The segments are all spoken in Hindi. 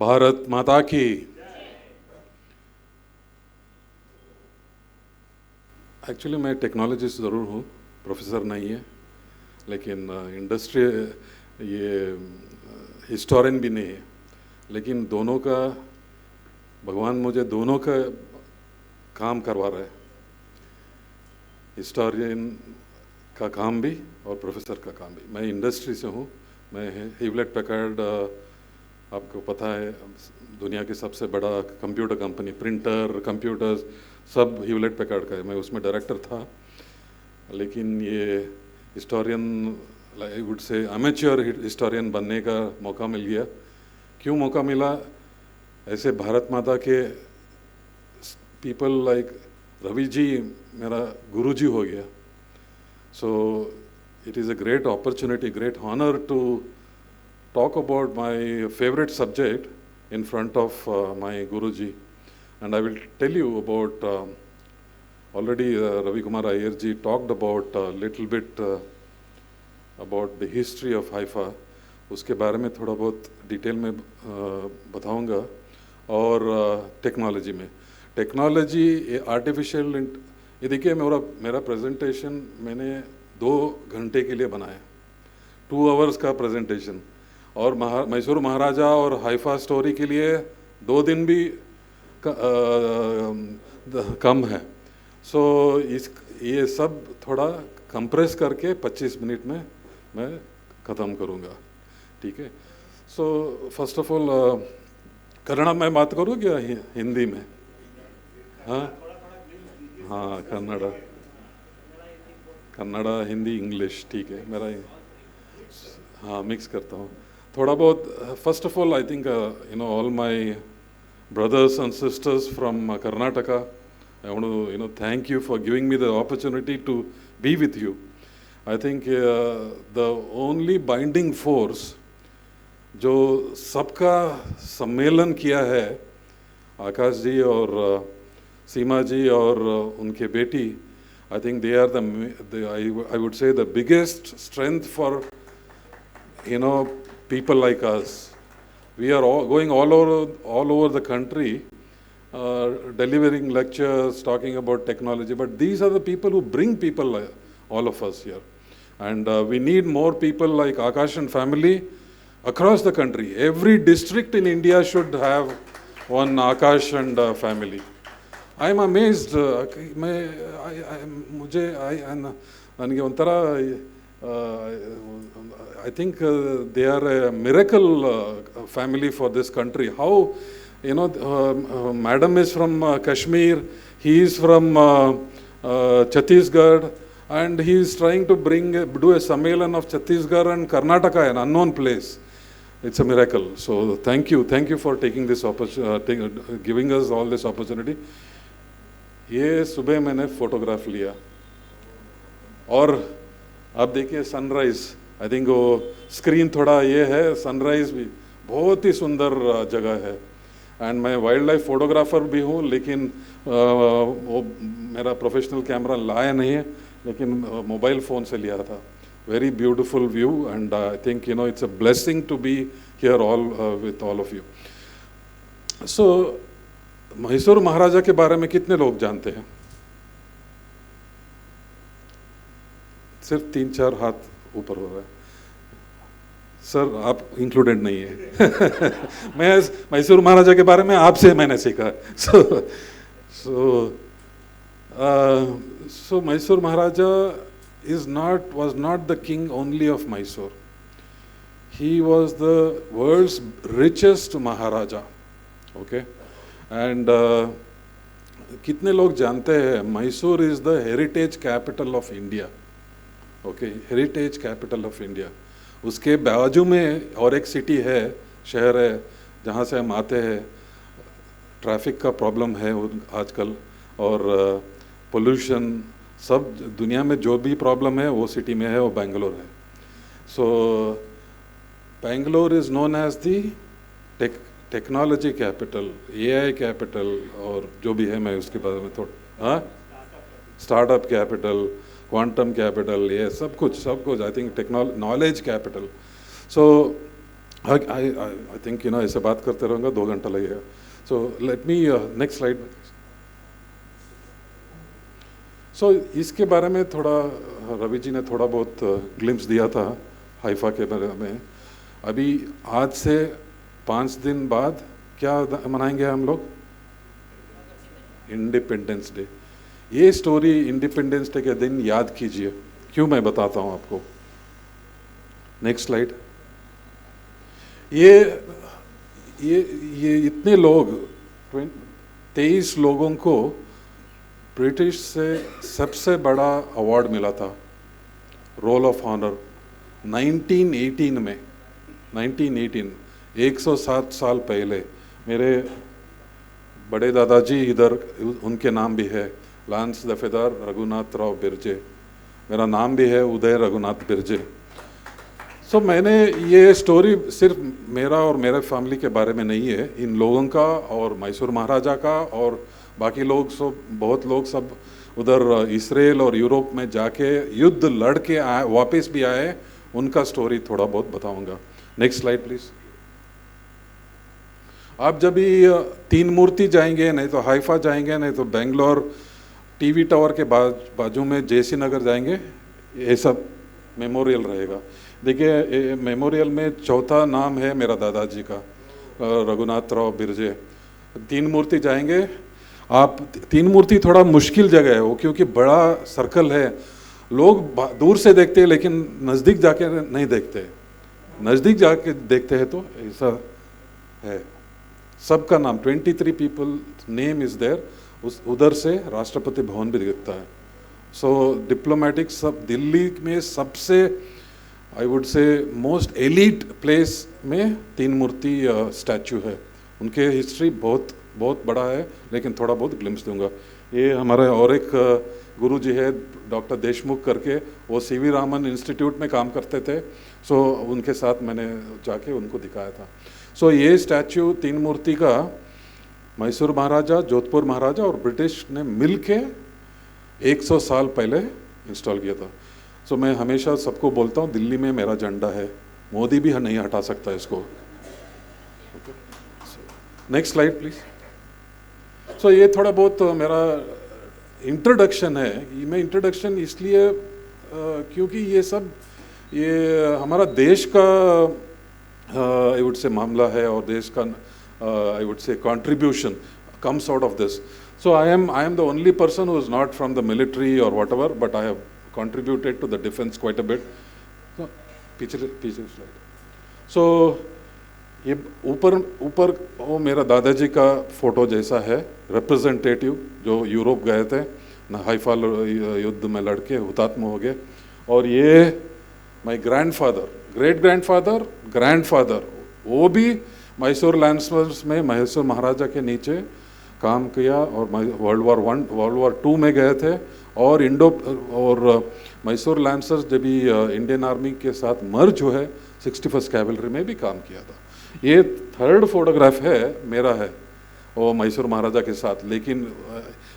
भारत माता की। एक्चुअली मैं टेक्नोलॉजिस्ट ज़रूर हूँ, प्रोफेसर नहीं है, लेकिन इंडस्ट्री ये हिस्टोरियन भी नहीं है। लेकिन दोनों का भगवान मुझे दोनों का काम करवा रहा है, हिस्टोरियन का काम भी और प्रोफेसर का काम भी। मैं इंडस्ट्री से हूँ, मैं ह्यूलेट पैकर्ड, आपको पता है दुनिया की सबसे बड़ा कंप्यूटर कंपनी, प्रिंटर कंप्यूटर्स सब ह्यूलेट पैकर्ड का है, मैं उसमें डायरेक्टर था। लेकिन ये हिस्टोरियन, आई वुड से अमेच्योर हिस्टोरियन बनने का मौका मिल गया। क्यों मौका मिला? ऐसे भारत माता के पीपल लाइक रवि जी मेरा गुरु जी हो गया। So it is a great opportunity, great honour to talk about my favorite subject in front of my Guruji. And I will tell you about, already Ravi Kumar Iyer ji talked about a little bit about the history of Haifa. उसके बारे में थोड़ा बहुत डिटेल में बताऊंगा। और टेक्नोलॉजी में, टेक्नोलॉजी आर्टिफिशियल, ये देखिए मेरा प्रेजेंटेशन मैंने 2 घंटे के लिए बनाया, 2 आवर्स का प्रेजेंटेशन, और मैसूर महाराजा और हाइफा स्टोरी के लिए 2 दिन भी कम है। सो ये सब थोड़ा कंप्रेस करके 25 मिनट में मैं ख़त्म करूँगा, ठीक है। So first of all Kannada में बात करूँ क्या हिंदी में? हाँ हाँ, कन्नड़ा हिंदी इंग्लिश, ठीक है। मेरा हाँ मिक्स करता हूँ थोड़ा बहुत। First of all I think all my brothers and sisters from Karnataka, I want to thank you for giving me the opportunity to be with you. I think the only binding force जो सबका सम्मेलन किया है, आकाश जी और सीमा जी और उनके बेटी, I think they are I would say the biggest strength for people like us. We are going all over the country, delivering lectures, talking about technology, but these are the people who bring people, all of us here. And we need more people like Akash and family across the country. Every district in India should have one Akash and family. I am amazed. I think they are a miracle family for this country. How, madam is from Kashmir, he is from Chhattisgarh, and he is trying to do a sammelan of Chhattisgarh and Karnataka, an unknown place. It's a miracle. So thank you for taking this giving us all this opportunity. ये सुबह मैंने फोटोग्राफ लिया, और आप देखिए सनराइज, आई थिंक वो स्क्रीन थोड़ा ये है, सनराइज भी बहुत ही सुंदर जगह है। एंड मैं वाइल्ड लाइफ फोटोग्राफर भी हूँ, लेकिन वो मेरा प्रोफेशनल कैमरा लाया नहीं है, लेकिन मोबाइल फ़ोन से लिया था। Very beautiful view, and I think it's a blessing to be here all with all of you. So Mysore Maharaja के बारे में कितने लोग जानते हैं? सिर्फ 3-4 हाथ ऊपर हो रहा है। सर आप इंक्लूडेड नहीं है। मैं मैसूर महाराजा के बारे में आपसे मैंने सीखा। सो मैसूर महाराजा was not the king only of Mysore. He was the world's richest Maharaja. Okay, and कितने लोग जानते हैं Mysore is the heritage capital of India. Okay, heritage capital of India. उसके बाजू में और एक सिटी है, शहर है, जहाँ से हम आते हैं। ट्रैफिक का प्रॉब्लम है आजकल, और पोल्यूशन, सब दुनिया में जो भी प्रॉब्लम है वो सिटी में है, वो बेंगलोर है। So Bangalore is known as the technology capital, AI capital, और जो भी है मैं उसके बारे में थोड़ा स्टार्टअप कैपिटल, क्वांटम कैपिटल, ये सब कुछ I think knowledge capital. So I think ऐसे बात करते रहूँगा 2 घंटा लगेगा. So let me next slide. So इसके बारे में थोड़ा रवि जी ने थोड़ा बहुत ग्लिम्स दिया था हाइफा के बारे में. अभी आज से 5 दिन बाद क्या मनाएंगे हम लोग? Independence day. ये स्टोरी इंडिपेंडेंस डे के दिन याद कीजिए. क्यों, मैं बताता हूँ आपको. Next slide. ये इतने लोग 23 लोगों को ब्रिटिश से सबसे बड़ा अवार्ड मिला था, रोल ऑफ ऑनर, 1918 में. 1918, 107 साल पहले. मेरे बड़े दादाजी इधर, उनके नाम भी है लांस दफेदार रघुनाथ राव बिरजे. मेरा नाम भी है उदय रघुनाथ बिरजे. सो मैंने ये स्टोरी सिर्फ मेरा और मेरे फैमिली के बारे में नहीं है, इन लोगों का और मैसूर महाराजा का, और बाकी लोग सब, बहुत लोग सब उधर इसराइल और यूरोप में जाके युद्ध लड़ के आए, वापस भी आए, उनका स्टोरी थोड़ा बहुत बताऊंगा. Next slide please. आप जब भी तीन मूर्ति जाएंगे, नहीं तो हाइफा जाएंगे, नहीं तो बेंगलोर टीवी टावर के बाजू में जेसी नगर जाएंगे, ये सब मेमोरियल रहेगा. देखिए मेमोरियल में चौथा नाम है मेरा दादाजी का, रघुनाथ राव बिरजे. तीन मूर्ति जाएंगे आप. तीन मूर्ति थोड़ा मुश्किल जगह है वो, क्योंकि बड़ा सर्कल है. लोग दूर से देखते हैं लेकिन नज़दीक जाके नहीं देखते. नज़दीक जाके देखते हैं तो ऐसा है. सबका नाम 23 पीपल नेम इज देयर. उधर से राष्ट्रपति भवन भी दिखता है. सो डिप्लोमेटिक सब दिल्ली में सबसे, आई वुड से मोस्ट एलिट प्लेस में तीन मूर्ति स्टैचू है. उनके हिस्ट्री बहुत बहुत बड़ा है, लेकिन थोड़ा बहुत ग्लिम्स दूंगा. ये हमारे और एक गुरु जी है डॉक्टर देशमुख करके, वो सीवी रामन इंस्टीट्यूट में काम करते थे. सो उनके साथ मैंने जाके उनको दिखाया था. सो ये स्टैचू तीन मूर्ति का मैसूर महाराजा, जोधपुर महाराजा और ब्रिटिश ने मिल के 100 साल पहले इंस्टॉल किया था. सो मैं हमेशा सबको बोलता हूँ, दिल्ली में मेरा झंडा है, मोदी भी नहीं हटा सकता इसको. Next slide please. सो ये थोड़ा बहुत मेरा इंट्रोडक्शन है. मैं इंट्रोडक्शन इसलिए क्योंकि ये सब ये हमारा देश का आई वुड से मामला है, और देश का आई वुड से contribution comes out of this. So I am the only person who is not from the military or whatever, but I have contributed to the defense quite a bit. So पीछे slide. So ये ऊपर वो मेरा दादाजी का फोटो जैसा है, रिप्रेजेंटेटिव जो यूरोप गए थे, हाइफा युद्ध में लड़के हुतात्मा हो गए. और ये माय ग्रैंडफादर, ग्रेट ग्रैंडफादर, वो भी मैसूर लैंसर्स में मैसूर महाराजा के नीचे काम किया, और वर्ल्ड वॉर 2 में गए थे. और मैसूर लैंसर्स जब भी इंडियन आर्मी के साथ मर्ज हुए, 61st कैवलरी में भी काम किया था. ये थर्ड फोटोग्राफ है मेरा, है वो मैसूर महाराजा के साथ. लेकिन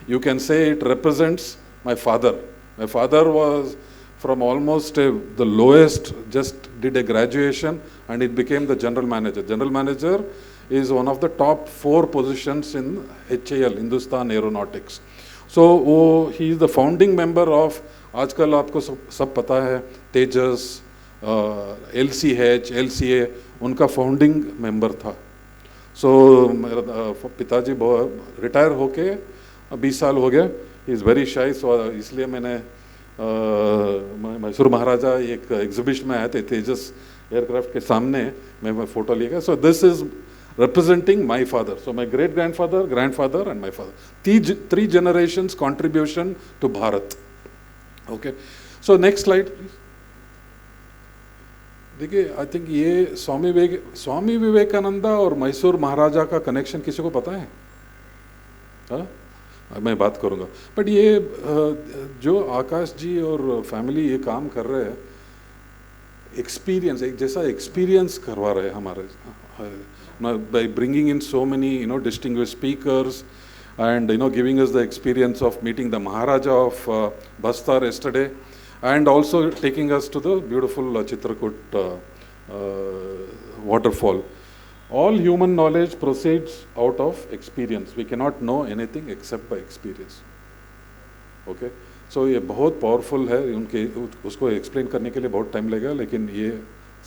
you can say it represents my father. My father was from almost the lowest, just did a graduation, and it became the general manager. General manager is one of the top 4 positions in HAL, Hindustan Aeronautics. So he is the founding member of, आजकल आपको सब पता है, तेजस, LCH, LCA, उनका फाउंडिंग मेंबर था. सो मेरा पिताजी रिटायर होके 20 साल हो गए. He is very shy. सो इसलिए मैंने मैसूर महाराजा एक एग्जीबिशन में आए थे तेजस एयरक्राफ्ट के सामने, मैं फोटो लिया. So this is representing my father. So my great grandfather and my father, 3 generations contribution to Bharat. Okay, so next slide please. देखिए आई थिंक ये स्वामी विवेकानंदा और मैसूर महाराजा का कनेक्शन किसी को पता है? हाँ, मैं बात करूंगा. बट ये जो आकाश जी और फैमिली ये काम कर रहे हैं, एक्सपीरियंस, एक जैसा एक्सपीरियंस करवा रहे हैं हमारे, by bringing in so many distinguished speakers, and giving us the experience of meeting the Maharaja of Bastar yesterday, and also taking us to the beautiful Chitrakoot waterfall. All human knowledge proceeds out of experience. We cannot know anything except by experience. Okay? So ये बहुत पावरफुल है, उनके उसको एक्सप्लेन करने के लिए बहुत टाइम लगेगा, लेकिन ये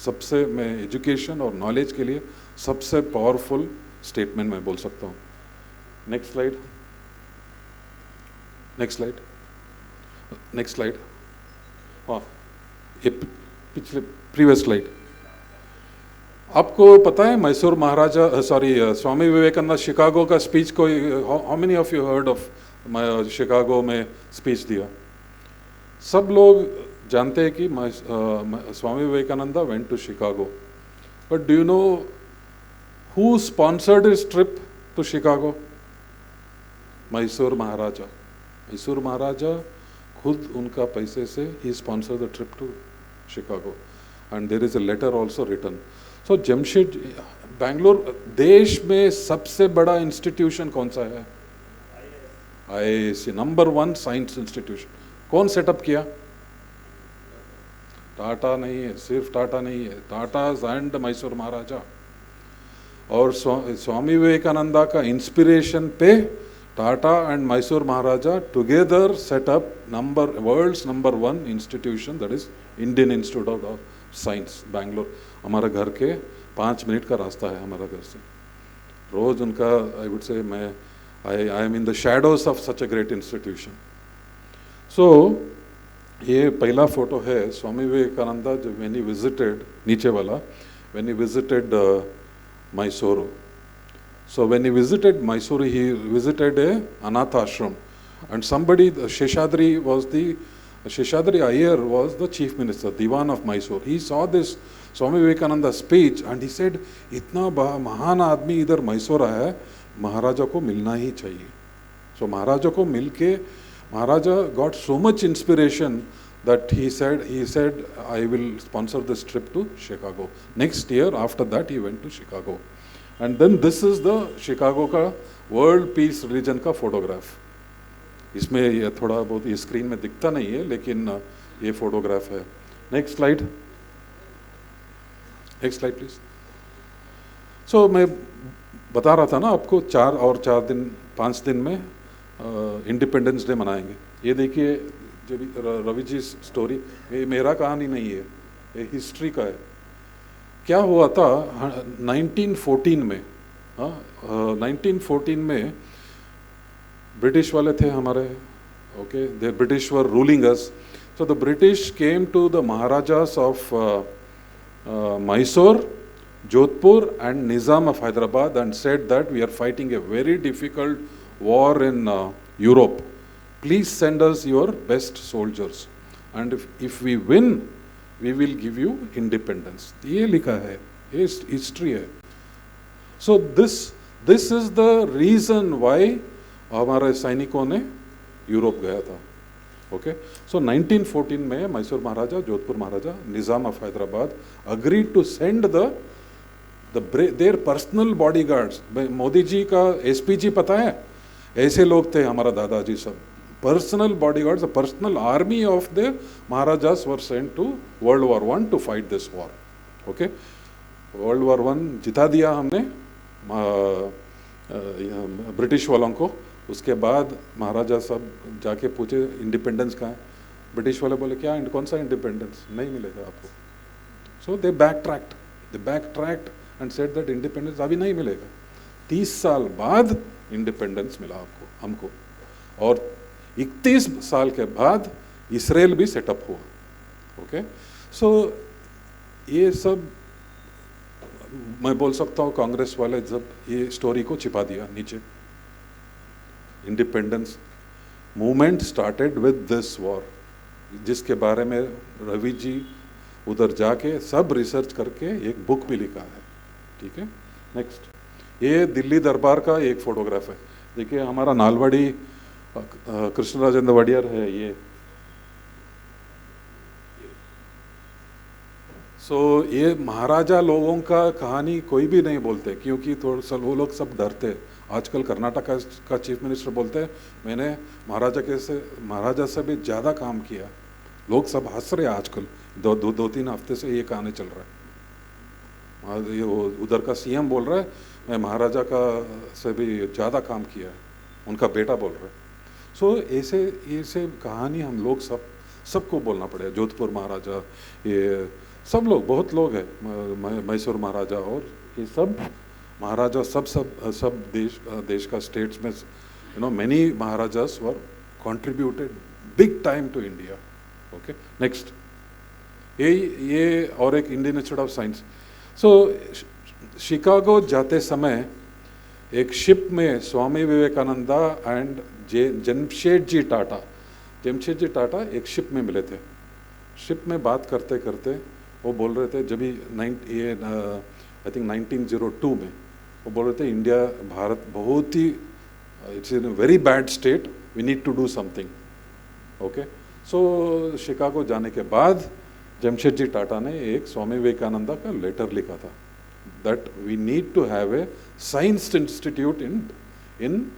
सबसे मैं एजुकेशन और नॉलेज के लिए सबसे पावरफुल स्टेटमेंट मैं बोल सकता हूँ. Next slide, next slide, next slide. हाँ, ये पिछले प्रीवियस स्लाइड. आपको पता है मैसूर महाराजा स्वामी विवेकानंद शिकागो का स्पीच को, how many of you heard of Chicago में स्पीच दिया? सब लोग जानते हैं कि Swami Vivekananda went to Chicago, but do you know who sponsored his trip to Chicago? Mysore Maharaja. Mysore Maharaja खुद उनका पैसे से ही sponsor the trip to Chicago, and there is a letter also written. So Jamshed, Bangalore देश में सबसे बड़ा इंस्टीट्यूशन कौन सा है? IISc, number 1 science institution. कौन सेटअप किया? टाटा नहीं है, सिर्फ टाटा नहीं है, टाटा एंड मैसूर महाराजा. और स्वामी विवेकानंदा का इंस्पिरेशन पे Tata and Mysore Maharaja together set up world's number 1 institution, that is Indian institute of Science, Bangalore. हमारा घर के 5 मिनट का रास्ता है हमारा घर से. रोज उनका आई वुड से I am in the shadows of such a great institution. So ये पहला फोटो है स्वामी विवेकानंदा जब when he visited, नीचे वाला, when he visited Mysore. So when he visited Mysore, he visited a Anath ashram, and somebody, Sheshadri Iyer was the chief minister, Diwan of Mysore. He saw this Swami Vivekananda speech and he said, इतना महान आदमी इधर मैसूर आया है, महाराजा को मिलना ही चाहिए. So महाराजा को मिलके Maharaja got so much inspiration that he said I will sponsor this trip to Chicago. Next year after that he went to Chicago, and then this is the Chicago का World Peace Religion का photograph. इसमें ये थोड़ा बहुत ये स्क्रीन में दिखता नहीं है, लेकिन ये फोटोग्राफ है. Next slide, next slide please. So मैं बता रहा था ना आपको 5 दिन में इंडिपेंडेंस डे मनाएंगे. ये देखिए जब रवि जी स्टोरी, ये मेरा कहानी नहीं है, ये हिस्ट्री का है. क्या हुआ था 1914 में, 1914 में ब्रिटिश वाले थे हमारे, okay, the British were ruling us. So the British came to the Maharajas of Mysore, Jodhpur and Nizam of Hyderabad and said that we are fighting a very difficult war in Europe. Please send us your best soldiers, and if we win, we will give you independence. ये लिखा है, ये हिस्ट्री है. So this is the reason why हमारे सैनिकों ने यूरोप गया था. Okay, so 1914 में Mysore Maharaja, Jodhpur Maharaja, Nizam of Hyderabad agreed to send their personal bodyguards. Modi ji का SPG पता है, ऐसे लोग थे हमारा दादाजी सब. Personal bodyguards, the personal army of the Maharajas were sent to World War I to fight this war. Okay, World War I जिता दिया हमने ब्रिटिश वालों को. उसके बाद महाराजा सब जाके पूछे इंडिपेंडेंस कहाँ है. ब्रिटिश वाले बोले क्या कौन सा इंडिपेंडेंस, नहीं मिलेगा आपको. So they back and said that independence अभी नहीं मिलेगा. 30 साल बाद इंडिपेंडेंस मिला आपको, हमको, और 31 साल के बाद इसराइल भी सेटअप हुआ. ओके, सो ये सब मैं बोल सकता हूँ कांग्रेस वाले जब ये स्टोरी को छिपा दिया नीचे. Independence movement started with this war, जिसके बारे में रवि जी उधर जाके सब रिसर्च करके एक बुक भी लिखा है. ठीक है, नेक्स्ट. ये दिल्ली दरबार का एक फोटोग्राफ है. देखिए हमारा नालवाड़ी कृष्ण राजेंद्र वडियर है ये. सो ये महाराजा लोगों का कहानी कोई भी नहीं बोलते, क्योंकि थोड़ा सा वो लोग सब डरते. आजकल कर्नाटक का चीफ मिनिस्टर बोलते हैं मैंने महाराजा से भी ज़्यादा काम किया. लोग सब हंस रहे हैं आजकल, 2-3 हफ्ते से ये कहानी चल रहा है. ये उधर का सीएम बोल रहा है मैं महाराजा का से भी ज़्यादा काम किया है, उनका बेटा बोल रहा है। सो ऐसे ऐसे कहानी हम लोग सबको बोलना पड़ेगा। जोधपुर महाराजा, ये सब लोग, बहुत लोग हैं, मैसूर महाराजा और ये सब महाराजा, सब देश का स्टेट्स में, many महाराजास were contributed big time to India. Okay, next. ये और एक Indian institute of science. So Chicago जाते समय एक शिप में स्वामी विवेकानंदा एंड जमशेदजी टाटा एक शिप में मिले थे। शिप में बात करते करते वो बोल रहे थे, जब ही आई थिंक 1902 में वो बोल रहे थे इंडिया, भारत बहुत ही it's in very bad state, we need to do something. Okay, so Chicago जाने के बाद जमशेदजी टाटा ने एक स्वामी विवेकानंदा का लेटर लिखा था that we need to have a science institute in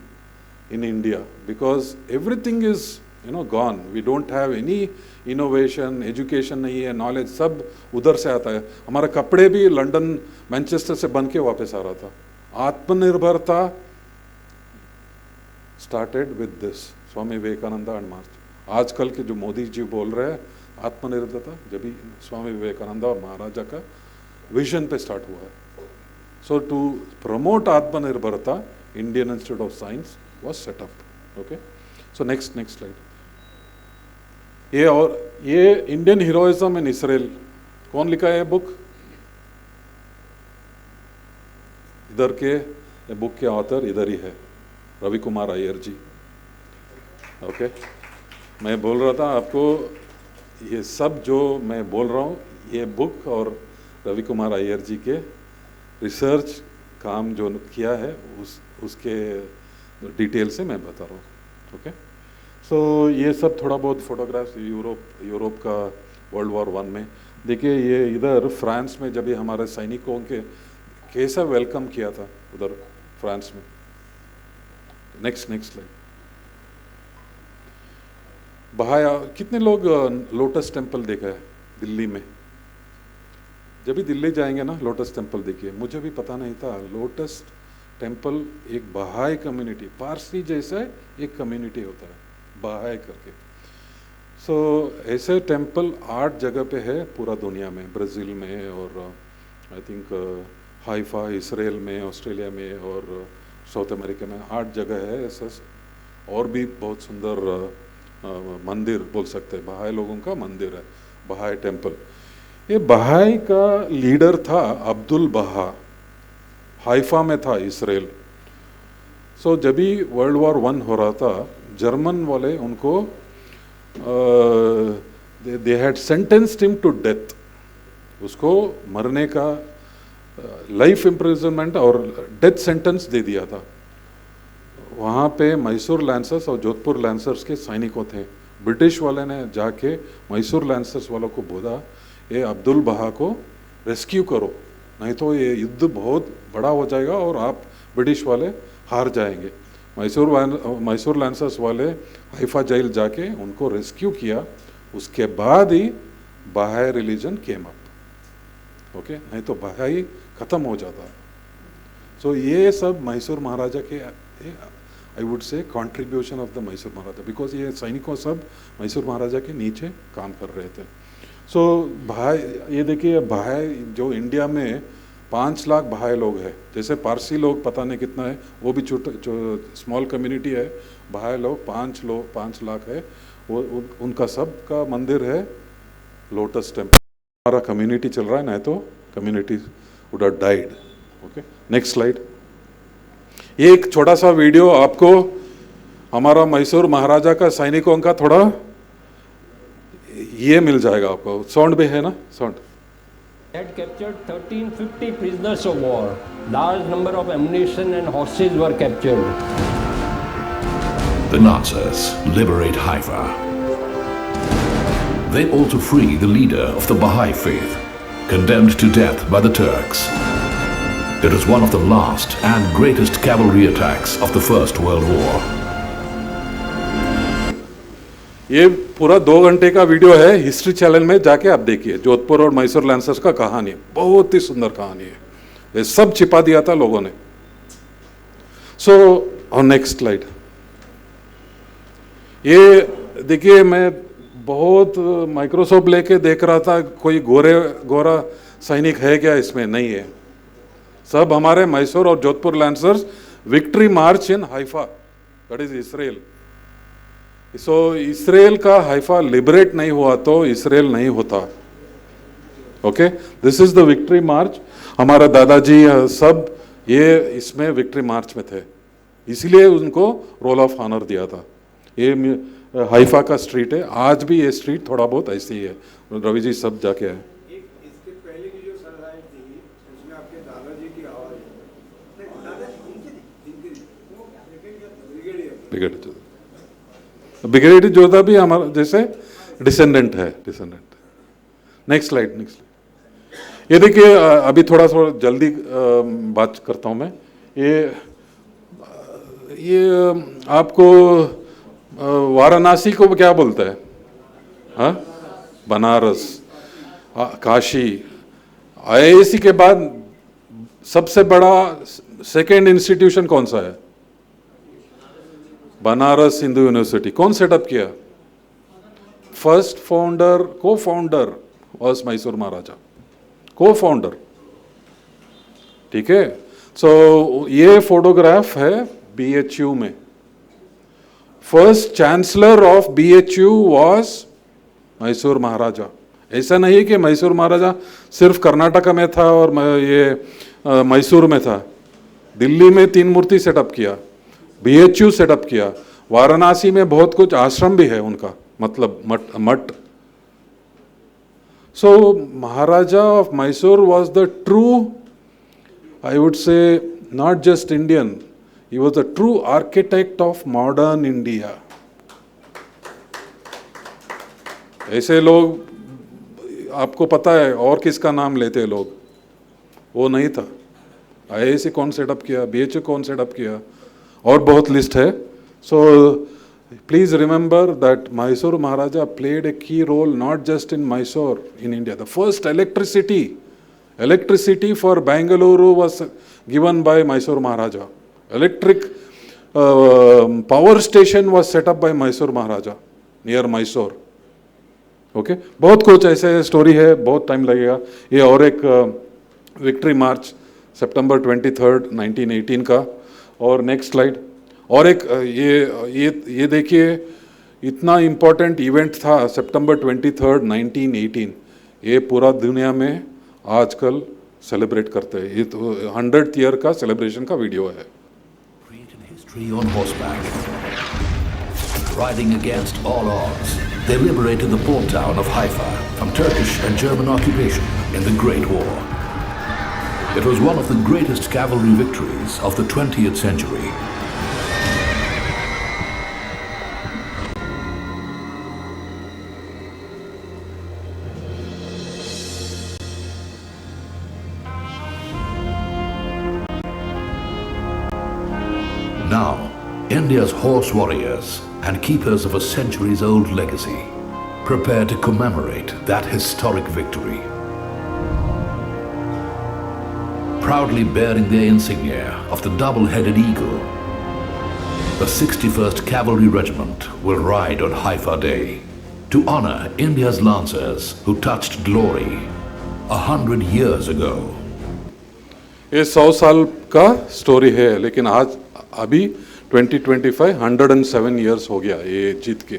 India because everything is gone, we don't have any innovation, education नहीं है, नॉलेज सब उधर से आता है। हमारा कपड़े भी लंदन मैनचेस्टर से बन के वापस आ रहा था। आत्मनिर्भरता started with this Swami Vivekananda and march. आजकल के जो मोदी जी बोल रहे हैं आत्मनिर्भरता, जब भी स्वामी विवेकानंदा और महाराजा का विजन पे स्टार्ट हुआ है। सो टू प्रमोट आत्मनिर्भरता, Indian institute of science was set up. Okay, so next slide. ये इंडियन हीरोइज्म इन इसराइल, कौन लिखा है बुक? इधर के बुक के ऑथर इधर ही है, रवि कुमार अय्यर जी। ओके, मैं बोल रहा था आपको, ये सब जो मैं बोल रहा हूँ ये बुक और रवि कुमार अय्यर जी के रिसर्च काम जो किया है उसके डिटेल से मैं बता रहा हूँ। ओके, सो ये सब थोड़ा बहुत फोटोग्राफ्स यूरोप का वर्ल्ड वॉर 1 में। देखिए ये इधर फ्रांस में जब ये हमारे सैनिकों के कैसा वेलकम किया था उधर फ्रांस में। Next slide. बहाया, कितने लोग लोटस टेम्पल देखा है दिल्ली में? जब भी दिल्ली जाएंगे ना लोटस टेम्पल देखिए। मुझे भी पता नहीं था लोटस टेम्पल एक बहाई कम्युनिटी, पारसी जैसा एक कम्युनिटी होता है बहाई करके। सो ऐसे टेम्पल 8 जगह पे है पूरा दुनिया में, ब्राज़ील में और आई थिंक हाइफा इसराइल में, ऑस्ट्रेलिया में और साउथ अमेरिका में 8 जगह है ऐसा। और भी बहुत सुंदर मंदिर बोल सकते हैं, बहाई लोगों का मंदिर है बहाई टेम्पल। ये बहाई का लीडर था अब्दुल बहा, हाइफा में था इसराइल। सो जब भी वर्ल्ड वॉर 1 हो रहा था जर्मन वाले उनको they had sentenced him to death, उसको मरने का लाइफ इम्प्रिजनमेंट और डेथ सेंटेंस दे दिया था। वहाँ पे मैसूर लैंसर्स और जोधपुर लैंसर्स के सैनिकों थे। ब्रिटिश वाले ने जाके मैसूर लैंसर्स वालों को बोला ये अब्दुल बहा को रेस्क्यू करो, नहीं तो ये युद्ध बहुत बड़ा हो जाएगा और आप ब्रिटिश वाले हार जाएंगे। मैसूर लैंसर्स वाले हाइफा जेल जाके उनको रेस्क्यू किया। उसके बाद ही बहाई रिलीजन केम अप। ओके, नहीं तो बहाई ख़त्म हो जाता। सो ये सब मैसूर महाराजा के आई वुड से contribution of the Mysore Maharaja, because ये सैनिकों सब मैसूर महाराजा के नीचे काम कर रहे थे। सो भाई ये देखिए, भाई जो इंडिया में 5 लाख भाई लोग हैं, जैसे पारसी लोग पता नहीं कितना है, वो भी छोटा जो स्मॉल कम्युनिटी है, भाई लोग 5 लाख है, वो उनका सब का मंदिर है लोटस टेम्पल। हमारा कम्युनिटी चल रहा है, नहीं तो community would have died. Okay, next slide. ये एक छोटा सा वीडियो आपको हमारा मैसूर महाराजा का सैनिकों का थोड़ा ये मिल जाएगा आपको। साउंड भी है ना, sound. Had captured 1350 prisoners of war. Large number of ammunition and horses were captured. The Nazis liberate Haifa. They also free the leader of the Baha'i faith, condemned to death by the Turks. It is one of the last and greatest cavalry attacks of the First World War. ये पूरा 2 घंटे का वीडियो है, हिस्ट्री चैनल में जाके आप देखिए। जोधपुर और मैसूर लांसर्स का कहानी है, बहुत ही सुंदर कहानी है। ये सब छिपा दिया था लोगों ने। सो और नेक्स्ट स्लाइड, ये देखिए, मैं बहुत माइक्रोस्कोप लेके देख रहा था कोई गोरा सैनिक है क्या इसमें, नहीं है। सब हमारे मैसूर और Jodhpur lancers victory march in Haifa, that is Israel. So Israel का हाइफा लिबरेट नहीं हुआ तो इसराइल नहीं होता। Okay, this is the victory march. हमारा दादाजी सब ये इसमें विक्ट्री मार्च में थे, इसीलिए उनको रोल ऑफ ऑनर दिया था। ये हाइफा का स्ट्रीट है, आज भी ये स्ट्रीट थोड़ा बहुत ऐसी ही है। रवि जी सब जाके आए। इसके पहले की जो सरदार थी उसमें आपके दादाजी की आवाज ब्रिगेडियर जोधा भी हमारा जैसे डिसेंडेंट है, डिसेंडेंट। Next slide, next. ये देखिए, अभी थोड़ा जल्दी बात करता हूँ मैं। ये आपको वाराणसी को क्या बोलता है? हाँ, बनारस, काशी। IISc के बाद सबसे बड़ा सेकेंड इंस्टीट्यूशन कौन सा है? बनारस हिंदू यूनिवर्सिटी। कौन सेटअप किया? फर्स्ट फाउंडर, को फाउंडर वॉज मैसूर महाराजा, को फाउंडर। ठीक है। सो ये फोटोग्राफ है BHU में। First chancellor of BHU was Mysore Maharaja. ऐसा नहीं कि मैसूर महाराजा सिर्फ कर्नाटका में था और ये मैसूर में था। दिल्ली में 3 मूर्ति सेटअप किया, BHU सेटअप किया, वाराणसी में बहुत कुछ आश्रम भी है उनका, मतलब मठ। So Maharaja of Mysore was the true, I would say, not just Indian, he was the true architect of modern India. ऐसे लोग आपको पता है और किसका नाम लेते लोग? वो नहीं था। IISc कौन सेटअप किया, BHU कौन सेटअप किया, और बहुत लिस्ट है। So please remember that Mysore Maharaja played a key role not just in Mysore, in India. The first electricity for Bangalore was given by Mysore Maharaja. Electric power station was set up by Mysore Maharaja near Mysore. Okay, बहुत कुछ ऐसे स्टोरी है, बहुत टाइम लगेगा। ये और एक विक्ट्री मार्च सितंबर 23, 1918 का। और नेक्स्ट स्लाइड। और एक ये देखिए, इतना इम्पोर्टेंट इवेंट था सितंबर 23, 1918। ये पूरा दुनिया में आजकल सेलिब्रेट करते हैं। ये तो 100th ईयर का सेलिब्रेशन का वीडियो है। History on horseback. Riding against all odds, they liberated the port town of Haifa from Turkish and German occupation in the Great War. It was one of the greatest cavalry victories of the 20th century. Now, India's horse warriors and keepers of a centuries-old legacy prepare to commemorate that historic victory. Proudly bearing their insignia of the double-headed eagle, the 61st Cavalry Regiment will ride on Haifa Day to honor India's lancers who touched glory 100 years ago. ये 100 साल का स्टोरी है, लेकिन आज अभी 2025 107 ईयर्स हो गया ये जीत के।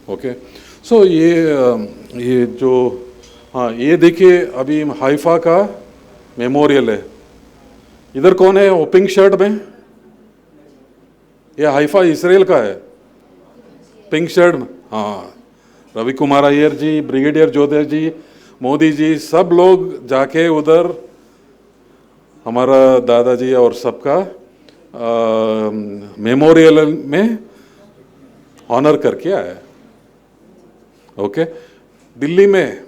ओके, सो ये जो, हाँ, ये देखिए, अभी हाइफा का मेमोरियल है। इधर कौन है वो पिंक शर्ट में? ये हाइफा इसराइल का है, पिंक शर्ट में। हाँ, रवि कुमार अय्यर जी, ब्रिगेडियर जोधा जी, मोदी जी, सब लोग जाके उधर हमारा दादाजी और सबका मेमोरियल में ऑनर करके आया। ओके, दिल्ली में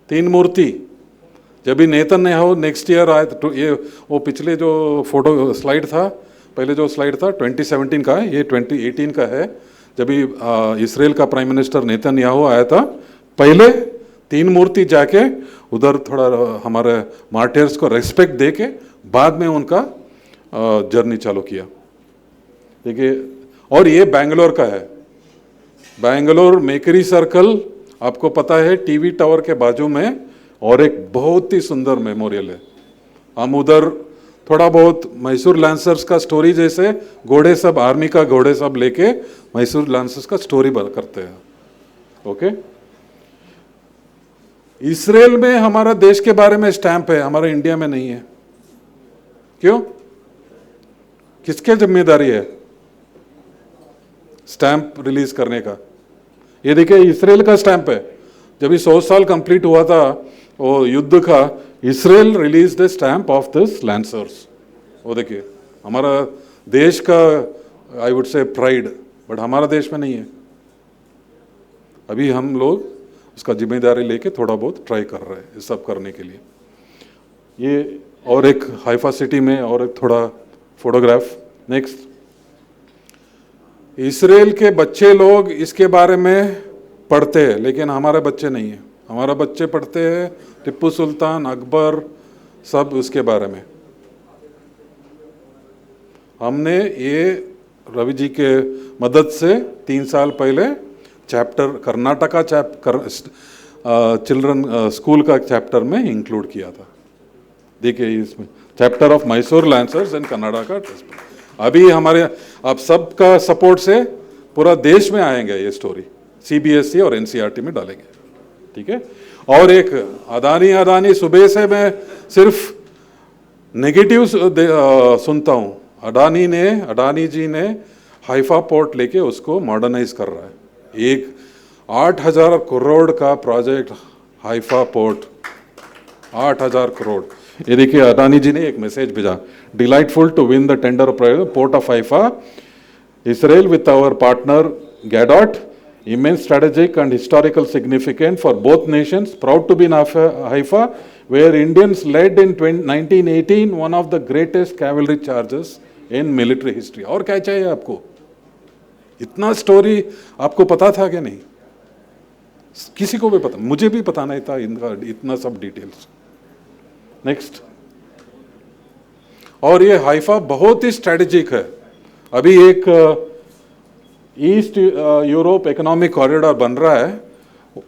3 मूर्ति। जब भी नेतन्याहू नेक्स्ट ईयर आए तो ये वो पिछले जो फोटो स्लाइड था, पहले जो स्लाइड था 2017 का है, ये 2018 का है। जब भी इसराइल का प्राइम मिनिस्टर नेतन्याहू आया था, पहले 3 मूर्ति जाके उधर थोड़ा हमारे मार्टियर्स को रेस्पेक्ट दे के बाद में उनका जर्नी चालू किया। देखिए, और ये बैंगलोर का है, बैंगलोर मेकरी सर्कल, आपको पता है टीवी टावर के बाजू में, और एक बहुत ही सुंदर मेमोरियल है। हम उधर थोड़ा बहुत मैसूर लांसर्स का स्टोरी, जैसे घोड़े सब, आर्मी का घोड़े सब लेके मैसूर लांसर्स का स्टोरी करते हैं। ओके, इसराइल में हमारा देश के बारे में स्टैंप है, हमारा इंडिया में नहीं है। क्यों? किसके जिम्मेदारी है स्टैंप रिलीज करने का? ये देखिए, इसराइल का स्टैंप है। जब ये 100 साल कंप्लीट हुआ था वो युद्ध का, Israel release the stamp of this lancers. वो देखिए, हमारा देश का आई वुड से प्राइड, बट हमारा देश में नहीं है। अभी हम लोग उसका जिम्मेदारी लेके थोड़ा बहुत ट्राई कर रहे हैं इस सब करने के लिए। ये और एक हाइफा सिटी में और एक थोड़ा फोटोग्राफ। नेक्स्ट, इसराइल के बच्चे लोग इसके बारे में पढ़ते हैं, लेकिन हमारे बच्चे नहीं है। हमारा बच्चे पढ़ते हैं टिप्पू सुल्तान, अकबर, सब उसके बारे में। हमने ये रवि जी के मदद से 3 साल पहले चैप्टर कर्नाटका चिल्ड्रन स्कूल का चैप्टर में इंक्लूड किया था। देखिए, इसमें chapter of Mysore lancers and Karnataka. अभी हमारे आप सबका सपोर्ट से पूरा देश में आएंगे ये स्टोरी, CBSE और NCERT में डालेंगे। ठीक है। और एक अडानी सुबह से मैं सिर्फ नेगेटिव सुनता हूँ। अडानी जी ने हाइफा पोर्ट लेके उसको मॉडर्नाइज कर रहा है। एक 8,000 करोड़ का प्रोजेक्ट हाइफा पोर्ट, 8,000 करोड़। ये देखिए, अडानी जी ने एक मैसेज भेजा, delightful to win the tender port of Haifa Israel with our partner GADOT, immense strategic and historical significance for both nations, proud to be in Haifa, where Indians led in 1918 one of the greatest cavalry charges in military history. और क्या चाहिए आपको? इतना स्टोरी आपको पता था कि नहीं? किसी को भी पता, मुझे भी पता नहीं था इनका इतना सब डिटेल्स। नेक्स्ट, और ये हाइफा बहुत ही स्ट्रेटेजिक है। अभी एक ईस्ट यूरोप इकोनॉमिक कॉरिडोर बन रहा है,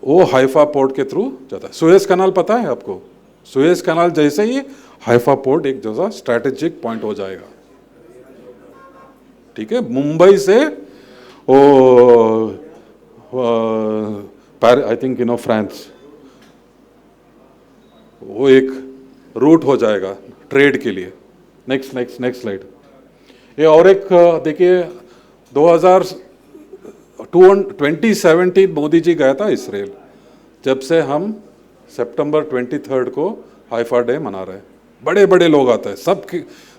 वो हाइफा पोर्ट के थ्रू जाता है। सुएज कैनाल पता है आपको? सुएज कैनाल जैसे ही हाइफा पोर्ट एक जैसा स्ट्रैटेजिक पॉइंट हो जाएगा। ठीक है, मुंबई से आई थिंक फ्रांस, वो एक रूट हो जाएगा ट्रेड के लिए। Next next next slide. ये और एक देखिए, 2017 मोदी जी गया था इसराइल। जब से हम सितंबर 23 को हाइफा डे मना रहे हैं। बड़े बड़े लोग आते हैं,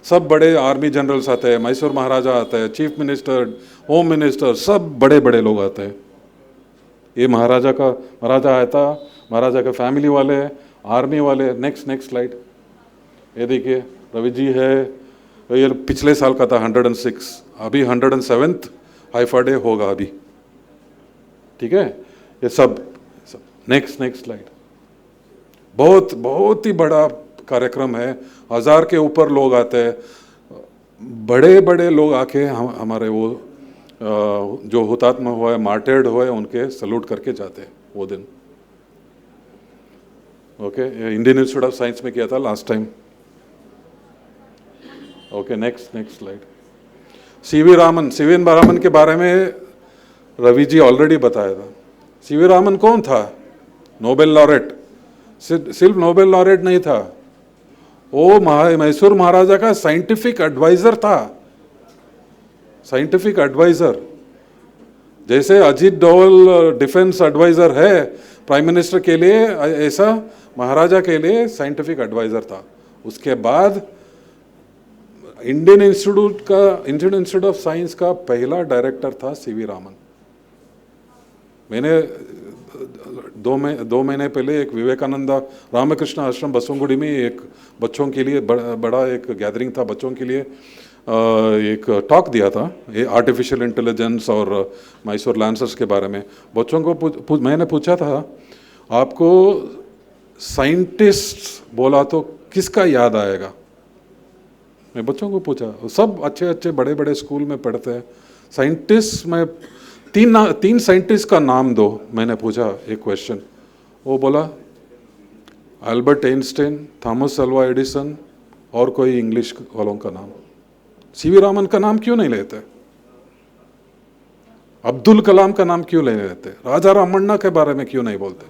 सब बड़े आर्मी जनरल्स आते हैं, मैसूर महाराजा आते हैं, चीफ मिनिस्टर, होम मिनिस्टर, सब बड़े बड़े लोग आते हैं। ये महाराजा आया था, महाराजा का फैमिली वाले, आर्मी वाले। Next next slide. ये देखिए, रवि जी है, ये पिछले साल का था 106, अभी 107th हाइफा डे होगा अभी। ठीक है, ये सब। Next next slide. बहुत ही बड़ा कार्यक्रम है, 1000 के ऊपर लोग आते हैं, बड़े बड़े लोग आके हमारे वो जो हुतात्मा हुआ है, मार्टेड हुए, उनके सल्यूट करके जाते हैं वो दिन। Okay, Indian institute of science में किया था last time. Okay, next next slide. CV Raman के बारे में रवि जी ऑलरेडी बताया था। सीवी रामन कौन था? Nobel laureate. सिर्फ नोबेल लॉरेट नहीं था, वो मैसूर महाराजा का साइंटिफिक एडवाइजर था। साइंटिफिक एडवाइजर, जैसे अजीत डोवल डिफेंस एडवाइजर है प्राइम मिनिस्टर के लिए, ऐसा महाराजा के लिए साइंटिफिक एडवाइजर था। उसके बाद इंडियन इंस्टीट्यूट ऑफ साइंस का पहला डायरेक्टर था सीवी रामन। मैंने 2 महीने पहले एक विवेकानंदा रामकृष्ण आश्रम बसवनगुड़ी में एक बच्चों के लिए बड़ा एक गैदरिंग था बच्चों के लिए। एक टॉक दिया था ये आर्टिफिशियल इंटेलिजेंस और मैसूर लैंसर्स के बारे में। बच्चों को मैंने पूछा था आपको साइंटिस्ट बोला तो किसका याद आएगा। मैं बच्चों को पूछा, सब अच्छे अच्छे बड़े बड़े स्कूल में पढ़ते हैं। साइंटिस्ट में तीन साइंटिस्ट का नाम दो, मैंने पूछा एक क्वेश्चन। वो बोला Albert Einstein, Thomas Alva Edison और कोई इंग्लिश वालों का नाम। सीवी रामन का नाम क्यों नहीं लेते? अब्दुल कलाम का नाम क्यों नहीं लेते? राजा रामन्ना के बारे में क्यों नहीं बोलते?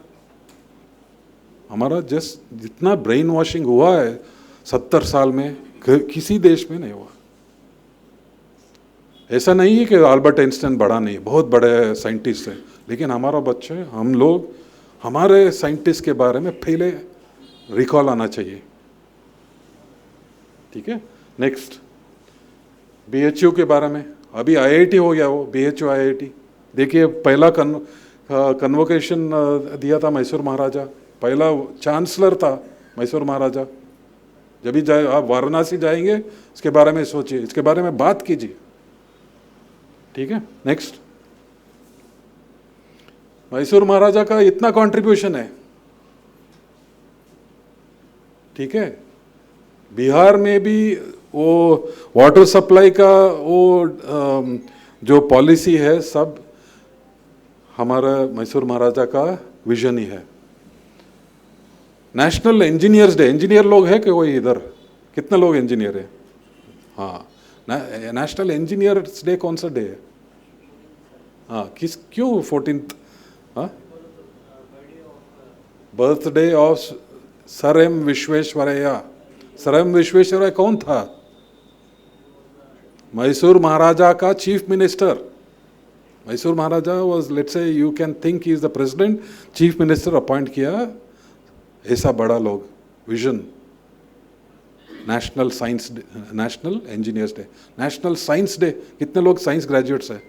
हमारा जितना ब्रेन वॉशिंग हुआ है 70 साल में किसी देश में नहीं हुआ। ऐसा नहीं है कि अल्बर्ट आइंस्टाइन बड़ा नहीं, बहुत बड़े साइंटिस्ट हैं, लेकिन हमारा बच्चे, हम लोग हमारे साइंटिस्ट के बारे में पहले रिकॉल आना चाहिए। ठीक है, नेक्स्ट बीएचयू के बारे में। अभी आईआईटी हो गया वो बीएचयू आईआईटी। देखिए पहला कन्वोकेशन दिया था मैसूर महाराजा, पहला चांसलर था मैसूर महाराजा। जब भी जाए आप वाराणसी जाएंगे इसके बारे में सोचिए, इसके बारे में बात कीजिए। ठीक है, नेक्स्ट मैसूर महाराजा का इतना कंट्रीब्यूशन है। ठीक है, बिहार में भी वो वाटर सप्लाई का वो जो पॉलिसी है सब हमारा मैसूर महाराजा का विजन ही है। नेशनल इंजीनियर्स डे, इंजीनियर लोग है कि कोई इधर? कितने लोग इंजीनियर है? हाँ, नेशनल इंजीनियर्स डे कौन सा डे है? हाँ, क्यों 14th? हाँ, birthday of sir M Visvesvaraya. Sir M Visvesvaraya कौन था? मैसूर महाराजा का chief minister. Mysore Maharaja was, let's say you can think he is the president, chief minister appoint किया। ऐसा बड़ा लोग विजन। National science day, national engineers day, national science day. कितने लोग साइंस ग्रेजुएट्स है?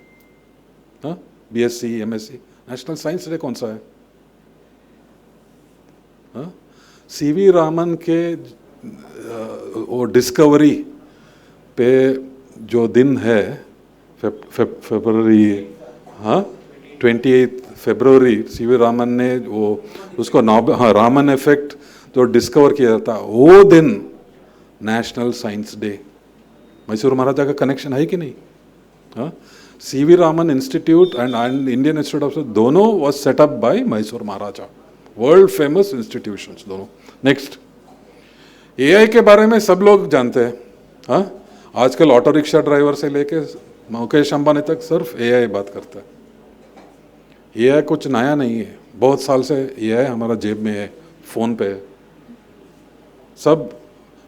हाँ, BSc MSc. National science day कौन सा है? हाँ, सीवी रामन के वो डिस्कवरी पे जो दिन है फरवरी, हाँ 28 फरवरी, सीवी रामन ने वो उसको हाँ रामन इफेक्ट जो डिस्कवर किया था, वो दिन national science day. Mysore Maharaja का कनेक्शन है कि नहीं? हाँ, C V Raman institute and Indian institute of दोनों was set up by Mysore Maharaja, world famous institutions दोनों। नेक्स्ट, एआई के बारे में सब लोग जानते हैं। हाँ, आजकल ऑटो रिक्शा ड्राइवर से लेके मुकेश अंबानी तक सिर्फ एआई बात करता है। एआई कुछ नया नहीं है, बहुत साल से एआई हमारा जेब में है, फ़ोन पे है, सब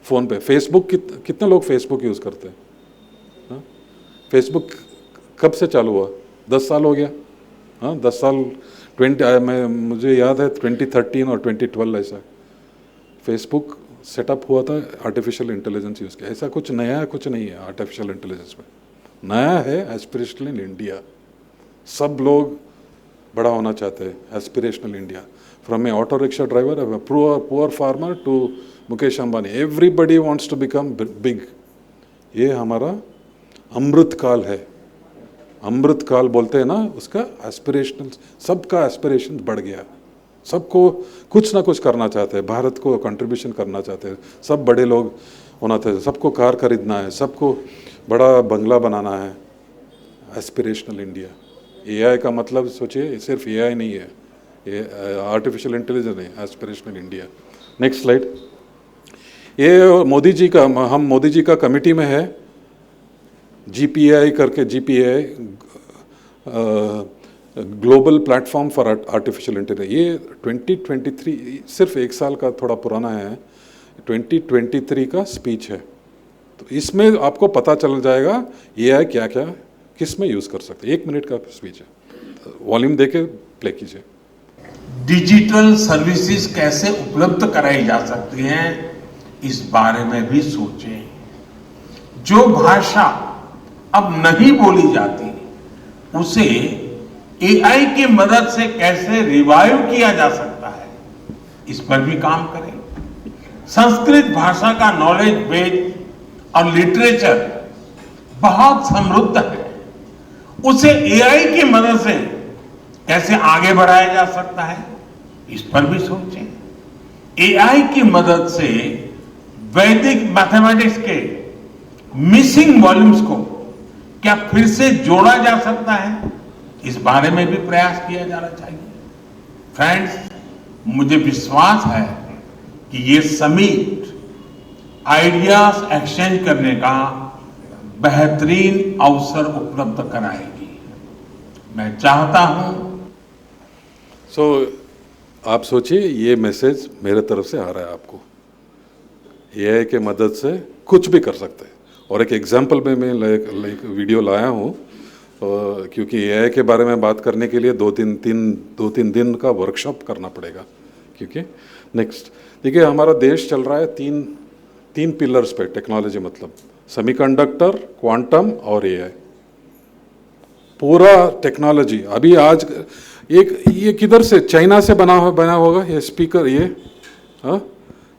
फ़ोन पे। फेसबुक कितने लोग फेसबुक यूज़ करते हैं? हाँ, फेसबुक कब से चालू हुआ? 10 साल हो गया। हाँ, 10 साल 20 मुझे याद है 2013 और 2012 ऐसा फेसबुक सेटअप हुआ था आर्टिफिशियल इंटेलिजेंस यूज़ किया। ऐसा कुछ नया कुछ नहीं है आर्टिफिशियल इंटेलिजेंस में। नया है एस्पिरेशनल इन इंडिया। सब लोग बड़ा होना चाहते हैं, aspirational India. From a auto rickshaw driver, poor farmer to Mukesh Ambani, everybody wants to become big. ये हमारा अमृत काल है। अमृत काल बोलते हैं ना, उसका एस्पिरेशनल, सबका एस्पिरेशन बढ़ गया। सबको कुछ ना कुछ करना चाहते हैं, भारत को कंट्रीब्यूशन करना चाहते हैं। सब बड़े लोग होना चाहते हैं, सबको कार खरीदना है, सबको बड़ा बंगला बनाना है। Aspirational India. एआई का मतलब सोचिए, सिर्फ एआई नहीं है, ये आर्टिफिशियल इंटेलिजेंस है, एस्पिरेशनल इंडिया। Next slide. ये मोदी जी का, हम मोदी जी का कमेटी में है, जीपीआई करके, GPI global platform for artificial intelligence. ये 2023, सिर्फ एक साल का थोड़ा पुराना है, 2023 का स्पीच है। तो इसमें आपको पता चल जाएगा एआई क्या क्या किस में यूज़ कर सकते हैं। 1 मिनट का स्पीच है, वॉल्यूम देके प्ले कीजिए। डिजिटल सर्विसेज कैसे उपलब्ध कराई जा सकती हैं, इस बारे में भी सोचें। जो भाषा अब नहीं बोली जाती, उसे एआई की मदद से कैसे रिवाइव किया जा सकता है, इस पर भी काम करें। संस्कृत भाषा का नॉलेज बेस और लिटरेचर बहुत समृद्ध है, उसे एआई की मदद से कैसे आगे बढ़ाया जा सकता है, इस पर भी सोचें। एआई की मदद से वैदिक मैथमेटिक्स के मिसिंग वॉल्यूम्स को क्या फिर से जोड़ा जा सकता है, इस बारे में भी प्रयास किया जाना चाहिए। फ्रेंड्स, मुझे विश्वास है कि ये समिट आइडियाज एक्सचेंज करने का बेहतरीन अवसर उपलब्ध कराएगी। मैं चाहता हूं सो आप सोचिए, ये मैसेज मेरे तरफ से आ रहा है आपको। एआई के मदद से कुछ भी कर सकते हैं। और एक एग्जांपल में मैं लाइक वीडियो लाया हूँ, क्योंकि एआई के बारे में बात करने के लिए दो तीन दिन का वर्कशॉप करना पड़ेगा। क्योंकि नेक्स्ट देखिए, हमारा देश चल रहा है तीन पिलर्स पे टेक्नोलॉजी, मतलब सेमीकंडक्टर, क्वांटम और एआई। पूरा टेक्नोलॉजी अभी आज ये किधर से, चाइना से बना होगा ये स्पीकर, ये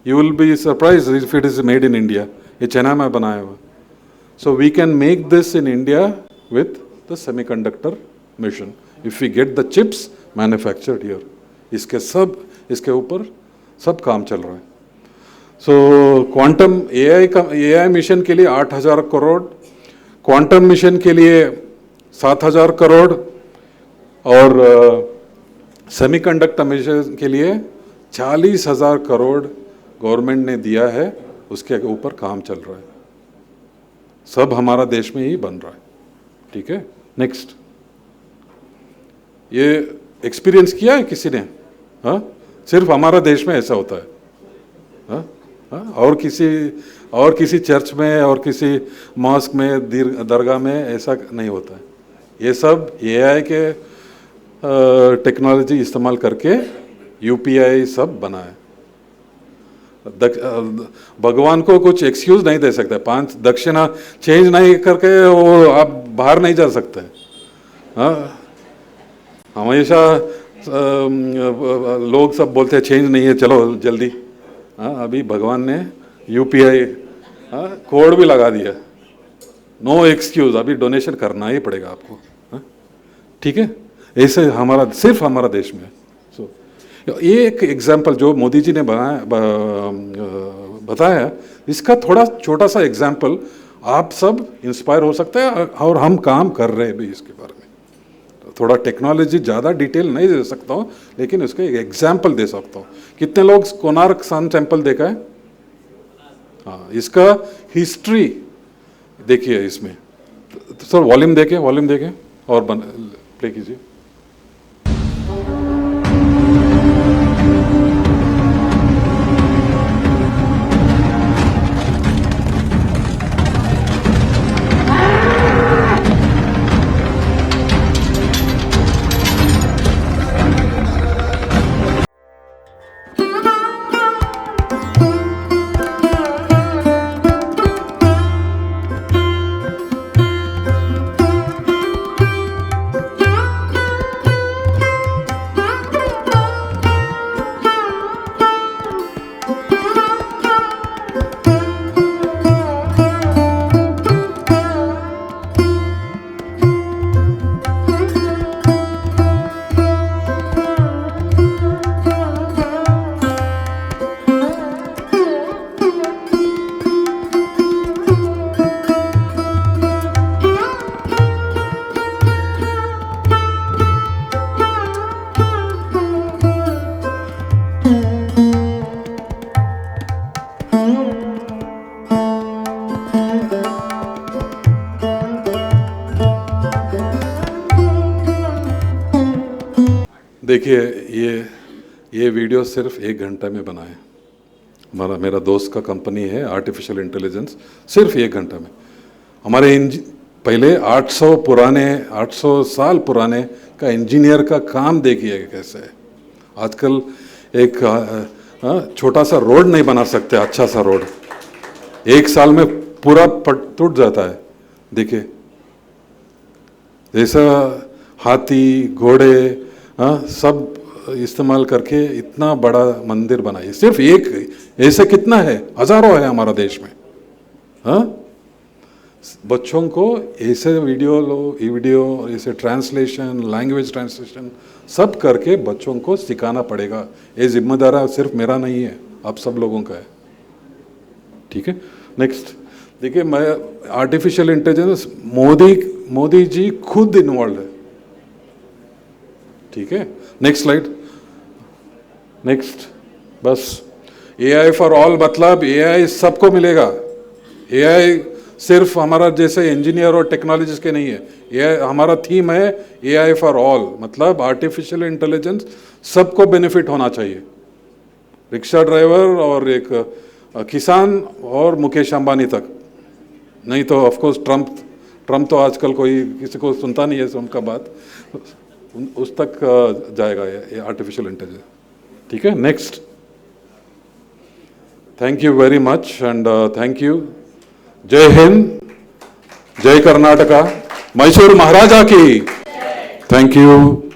you will be surprise if it is made in India. ये चाइना में बनाया हुआ। So we can make this in India with the semiconductor mission if we get the chips manufactured here. इसके ऊपर सब काम चल रहा है। सो क्वांटम एआई मिशन के लिए 8,000 करोड़, क्वांटम मिशन के लिए 7,000 करोड़ और सेमीकंडक्टर मिशन के लिए 40,000 करोड़ गवर्नमेंट ने दिया है। उसके ऊपर काम चल रहा है। सब हमारा देश में ही बन रहा है। ठीक है, नेक्स्ट, ये एक्सपीरियंस किया है किसी ने? हाँ, सिर्फ हमारा देश में ऐसा होता है। हाँ, और किसी चर्च में और किसी मॉस्क में, दरगाह में ऐसा नहीं होता है। ये सब एआई के टेक्नोलॉजी इस्तेमाल करके यूपीआई सब बना है। भगवान को कुछ एक्सक्यूज नहीं दे सकते। 5 दक्षिणा चेंज नहीं करके वो आप बाहर नहीं जा सकते। हाँ, हमेशा लोग सब बोलते हैं चेंज नहीं है, चलो जल्दी। हाँ, अभी भगवान ने यूपीआई कोड भी लगा दिया। नो एक्सक्यूज, अभी डोनेशन करना ही पड़ेगा आपको। ठीक है, ऐसे सिर्फ हमारा देश में। सो एक एग्जाम्पल जो मोदी जी ने बताया, इसका थोड़ा छोटा सा एग्जाम्पल आप सब इंस्पायर हो सकते हैं और हम काम कर रहे हैं भी इसके बारे में। थोड़ा टेक्नोलॉजी ज़्यादा डिटेल नहीं दे सकता हूँ, लेकिन उसका एक एग्जाम्पल दे सकता हूँ। कितने लोग कोणार्क सन टेम्पल देखा है? हाँ, इसका हिस्ट्री देखिए इसमें। सर वॉल्यूम देखें और प्ले कीजिए। देखिए, ये वीडियो सिर्फ 1 घंटा में बना है। मेरा दोस्त का कंपनी है आर्टिफिशियल इंटेलिजेंस, सिर्फ 1 घंटा में। हमारे पहले 800 साल पुराने का इंजीनियर का काम देखिए कैसे है। आजकल एक छोटा सा रोड नहीं बना सकते, अच्छा सा रोड 1 साल में पूरा टूट जाता है। देखिए, जैसा हाथी, घोड़े सब इस्तेमाल करके इतना बड़ा मंदिर बनाइए। सिर्फ एक, ऐसे कितना है, हजारों है हमारा देश में। हाँ, बच्चों को ऐसे वीडियो लो, ई वीडियो, ऐसे ट्रांसलेशन, लैंग्वेज ट्रांसलेशन सब करके बच्चों को सिखाना पड़ेगा। ये जिम्मेदारी सिर्फ मेरा नहीं है, आप सब लोगों का है। ठीक है, नेक्स्ट देखिए, मैं आर्टिफिशियल इंटेलिजेंस मोदी जी खुद इन्वॉल्व है। ठीक है, नेक्स्ट स्लाइड, नेक्स्ट। बस AI फॉर ऑल मतलब AI सबको मिलेगा। AI सिर्फ हमारा जैसे इंजीनियर और टेक्नोलॉजिस्ट के नहीं है। AI हमारा थीम है AI फॉर ऑल, मतलब आर्टिफिशियल इंटेलिजेंस सबको बेनिफिट होना चाहिए, रिक्शा ड्राइवर और एक किसान और मुकेश अंबानी तक। नहीं तो ऑफ कोर्स ट्रम्प तो आजकल कोई किसी को सुनता नहीं है उनका बात, उस तक जाएगा ये आर्टिफिशियल इंटेलिजेंस। ठीक है, next. Thank you very much and thank you. जय हिंद, जय कर्नाटका, मैसूर महाराजा की। Thank you.